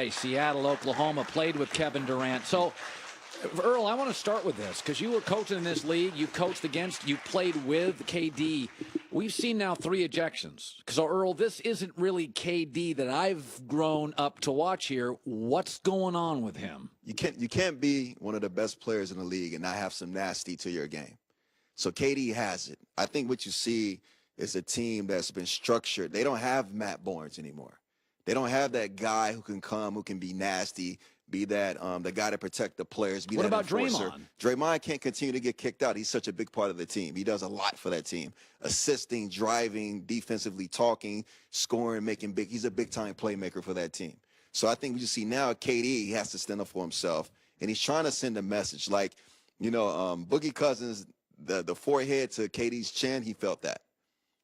Hey, Seattle, Oklahoma played with Kevin Durant. So, Earl, I want to start with this because you were coaching in this league. You coached against, you played with KD. We've seen now 3 ejections. So, Earl, this isn't really KD that I've grown up to watch here. What's going on with him? You can't be one of the best players in the league and not have some nasty to your game. So KD has it. I think what you see is a team that's been structured. They don't have Matt Barnes anymore. They don't have that guy who can come, who can be nasty, be that the guy to protect the players. Be What that about enforcer. Draymond? Draymond can't continue to get kicked out. He's such a big part of the team. He does a lot for that team, assisting, driving, defensively talking, scoring, making big. He's a big-time playmaker for that team. So I think we just see now KD, he has to stand up for himself, and he's trying to send a message. Like, Boogie Cousins, the forehead to KD's chin, he felt that.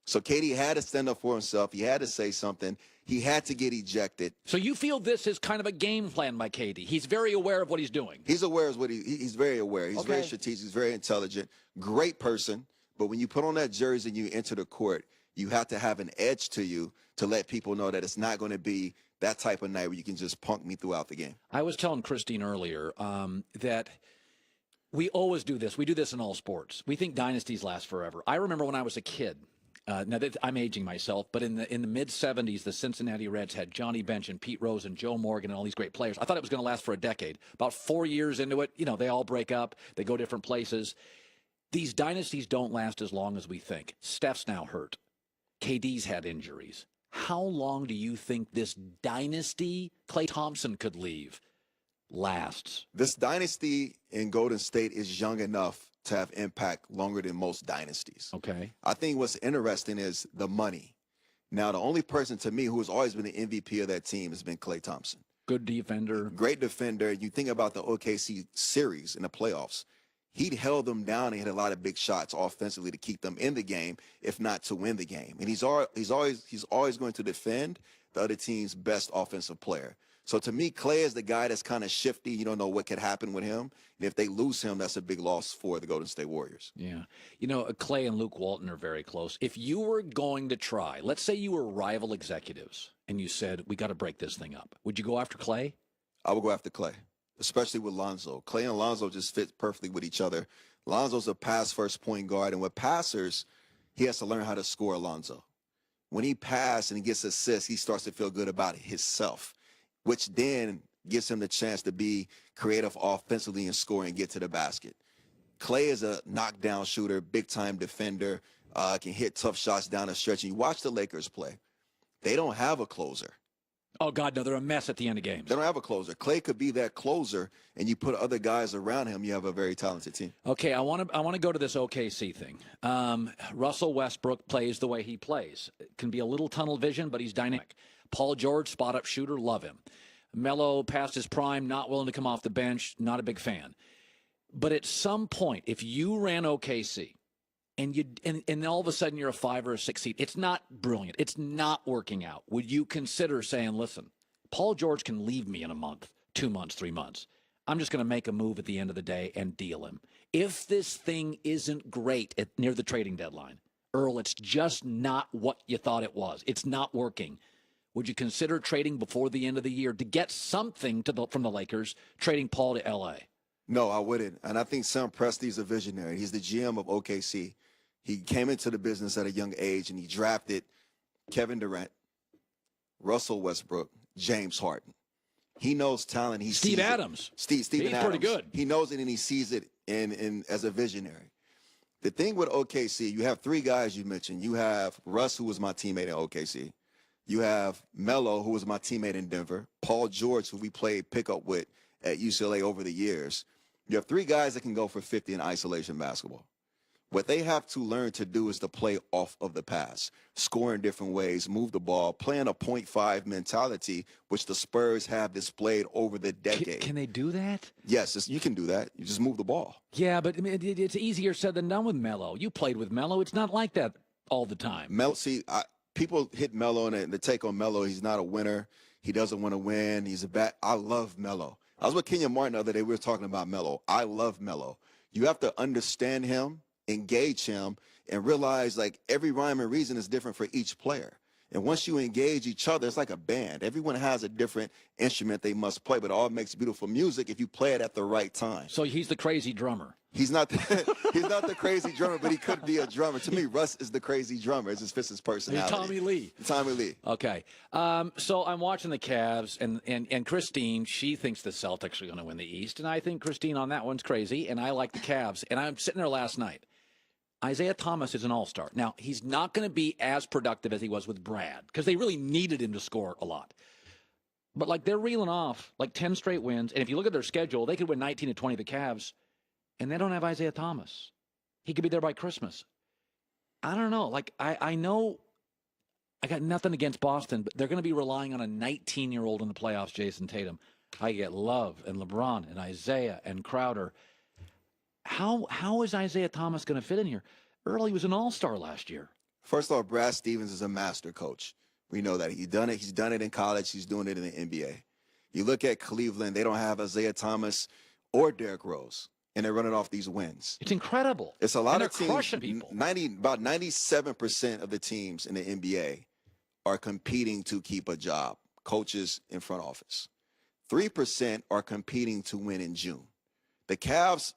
So KD had to stand up for himself. He had to say something. He had to get ejected. So you feel this is kind of a game plan by KD. He's very aware of what he's doing. He's aware of what he's very aware. He's very strategic. He's very intelligent. Great person. But when you put on that jersey and you enter the court, you have to have an edge to you to let people know that it's not going to be that type of night where you can just punk me throughout the game. I was telling Christine earlier that we always do this. We do this in all sports. We think dynasties last forever. I remember when I was a kid. Now that I'm aging myself, but in the mid '70s, the Cincinnati Reds had Johnny Bench and Pete Rose and Joe Morgan and all these great players. I thought it was going to last for a decade. About 4 years into it, they all break up. They go different places. These dynasties don't last as long as we think. Steph's now hurt. KD's had injuries. How long do you think this dynasty Klay Thompson could leave lasts? This dynasty in Golden State is young enough to have impact longer than most dynasties. Okay. I think what's interesting is the money. Now, the only person to me who has always been the MVP of that team has been Klay Thompson. Good defender. Great defender. You think about the OKC series in the playoffs. He held them down and hit a lot of big shots offensively to keep them in the game, if not to win the game. And he's always going to defend the other team's best offensive player. So to me, Klay is the guy that's kind of shifty. You don't know what could happen with him. And if they lose him, that's a big loss for the Golden State Warriors. Yeah. Klay and Luke Walton are very close. If you were going to try, let's say you were rival executives and you said, we got to break this thing up. Would you go after Klay? I would go after Klay, especially with Lonzo. Klay and Lonzo just fit perfectly with each other. Lonzo's a pass-first point guard, and with passers, he has to learn how to score Lonzo. When he passes and he gets assists, he starts to feel good about himself, which then gives him the chance to be creative offensively and score and get to the basket. Klay is a knockdown shooter, big-time defender, can hit tough shots down the stretch. And you watch the Lakers play. They don't have a closer. Oh, God, no, they're a mess at the end of games. They don't have a closer. Klay could be that closer, and you put other guys around him, you have a very talented team. Okay, I want to go to this OKC thing. Russell Westbrook plays the way he plays. It can be a little tunnel vision, but he's dynamic. Paul George, spot-up shooter, love him. Melo, past his prime, not willing to come off the bench, not a big fan. But at some point, if you ran OKC and all of a sudden you're a 5 or a 6 seed, it's not brilliant. It's not working out. Would you consider saying, listen, Paul George can leave me in a month, 2 months, 3 months. I'm just going to make a move at the end of the day and deal him. If this thing isn't great near the trading deadline, Earl, it's just not what you thought it was. It's not working. Would you consider trading before the end of the year to get something from the Lakers, trading Paul to L.A.? No, I wouldn't. And I think Sam Presti's a visionary. He's the GM of OKC. He came into the business at a young age, and he drafted Kevin Durant, Russell Westbrook, James Harden. He knows talent. Steve Adams. Steven Adams. Pretty good. He knows it, and he sees it in as a visionary. The thing with OKC, you have 3 guys you mentioned. You have Russ, who was my teammate in OKC. You have Melo, who was my teammate in Denver. Paul George, who we played pickup with at UCLA over the years. You have 3 guys that can go for 50 in isolation basketball. What they have to learn to do is to play off of the pass, score in different ways, move the ball, playing a 0.5 mentality, which the Spurs have displayed over the decade. Can they do that? Yes, you can do that. You just move the ball. Yeah, but I mean, it's easier said than done with Melo. You played with Melo. It's not like that all the time. People hit Melo and the take on Melo. He's not a winner. He doesn't want to win. He's a bad. I love Melo. I was with Kenyon Martin the other day. We were talking about Melo. I love Melo. You have to understand him, engage him, and realize like every rhyme and reason is different for each player. And once you engage each other, it's like a band. Everyone has a different instrument they must play, but it all makes beautiful music if you play it at the right time. So he's the crazy drummer. He's not he's not the crazy drummer, but he could be a drummer. To me, Russ is the crazy drummer. It just fits his personality. Tommy Lee. Tommy Lee. Okay. So I'm watching the Cavs, and Christine, she thinks the Celtics are going to win the East, and I think Christine on that one's crazy, and I like the Cavs. And I'm sitting there last night. Isaiah Thomas is an all-star. Now, he's not going to be as productive as he was with Brad because they really needed him to score a lot. But, like, they're reeling off, like, 10 straight wins. And if you look at their schedule, they could win 19 to 20, the Cavs, and they don't have Isaiah Thomas. He could be there by Christmas. I don't know. Like, I know I got nothing against Boston, but they're going to be relying on a 19-year-old in the playoffs, Jason Tatum. I get Love and LeBron and Isaiah and Crowder. How is Isaiah Thomas going to fit in here? Early was an all-star last year. First off, Brad Stevens is a master coach. We know that. He's done it. He's done it in college. He's doing it in the NBA. You look at Cleveland, they don't have Isaiah Thomas or Derrick Rose, and they're running off these wins. It's incredible. It's a lot and of teams. Crushing people. About 97% of the teams in the NBA are competing to keep a job, coaches in front office. 3% are competing to win in June. The Cavs,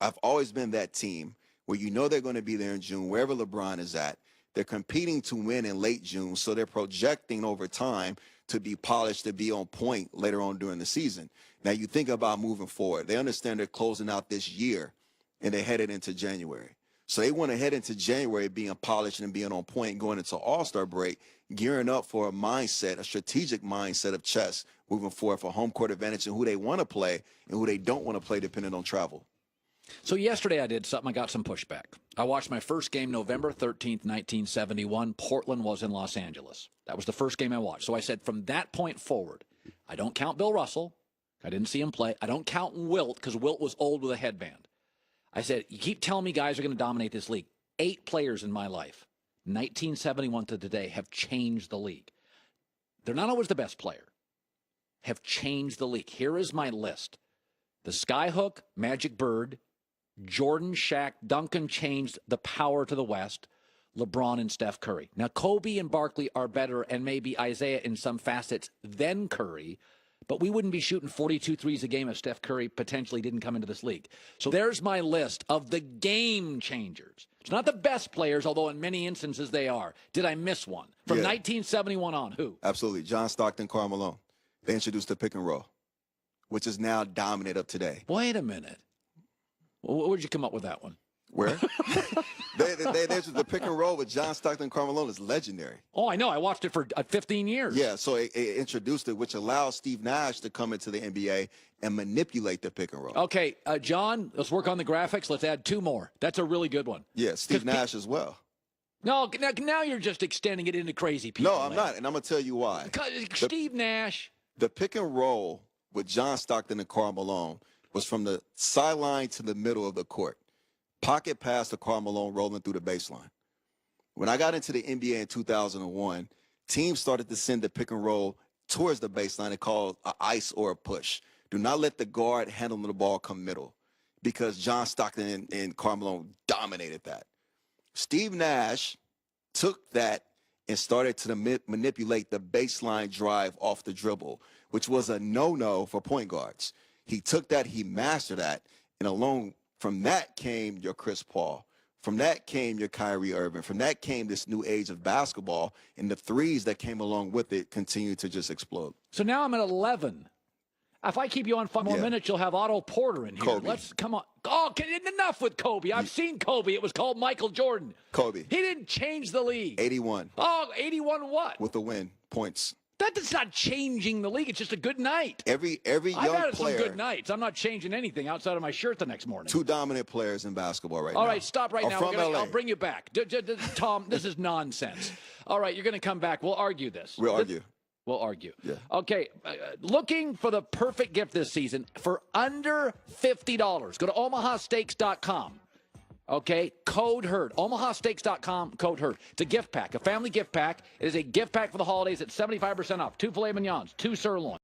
I've always been that team where you know they're going to be there in June, wherever LeBron is at. They're competing to win in late June, so they're projecting over time to be polished, to be on point later on during the season. Now, you think about moving forward. They understand they're closing out this year, and they're headed into January. So they want to head into January being polished and being on point, going into All-Star break, gearing up for a mindset, a strategic mindset of chess moving forward for home court advantage and who they want to play and who they don't want to play depending on travel. So yesterday I did something. I got some pushback. I watched my first game November 13th, 1971. Portland was in Los Angeles. That was the first game I watched. So I said from that point forward, I don't count Bill Russell. I didn't see him play. I don't count Wilt because Wilt was old with a headband. I said, you keep telling me guys are going to dominate this league. 8 players in my life, 1971 to today, have changed the league. They're not always the best player. Have changed the league. Here is my list. The Skyhook, Magic Bird, Jordan, Shaq, Duncan changed the power to the West, LeBron and Steph Curry. Now, Kobe and Barkley are better, and maybe Isaiah in some facets than Curry, but we wouldn't be shooting 42 threes a game if Steph Curry potentially didn't come into this league. So there's my list of the game changers. It's not the best players, although in many instances they are. Did I miss one? From 1971 on, who? Absolutely. John Stockton, Karl Malone. They introduced the pick and roll, which is now dominant of today. Wait a minute. Where'd you come up with that one? Where? The pick and roll with John Stockton and Karl Malone is legendary. Oh, I know. I watched it for 15 years. Yeah, so it introduced it, which allows Steve Nash to come into the NBA and manipulate the pick and roll. Okay, John, let's work on the graphics. Let's add 2 more. That's a really good one. Yeah, Steve Nash as well. No, now you're just extending it into crazy people. No, I'm not, and I'm going to tell you why. Steve Nash. The pick and roll with John Stockton and Karl Malone was from the sideline to the middle of the court. Pocket pass to Karl Malone rolling through the baseline. When I got into the NBA in 2001, teams started to send the pick and roll towards the baseline and called an ice or a push. Do not let the guard handling the ball come middle, because John Stockton and Karl Malone dominated that. Steve Nash took that and started to manipulate the baseline drive off the dribble, which was a no-no for point guards. He took that, he mastered that, and along from that came your Chris Paul. From that came your Kyrie Irving. From that came this new age of basketball, and the threes that came along with it continued to just explode. So now I'm at 11. If I keep you on 5 more minutes, you'll have Otto Porter in here. Kobe. Let's come on. Oh, enough with Kobe. I've seen Kobe. It was called Michael Jordan. Kobe. He didn't change the league. 81. Oh, 81 what? With the win, points. That's not changing the league. It's just a good night. Every young I've had player. some good nights. I'm not changing anything outside of my shirt the next morning. 2 dominant players in basketball right now. All right, stop right now. From LA. I'll bring you back. Tom, this is nonsense. All right, you're going to come back. We'll argue this. We'll argue. We'll argue. Yeah. Okay, looking for the perfect gift this season for under $50. Go to omahasteaks.com. Okay, code HERD. omahasteaks.com, code HERD. It's a gift pack, a family gift pack. It is a gift pack for the holidays at 75% off. 2 filet mignons, 2 sirloin.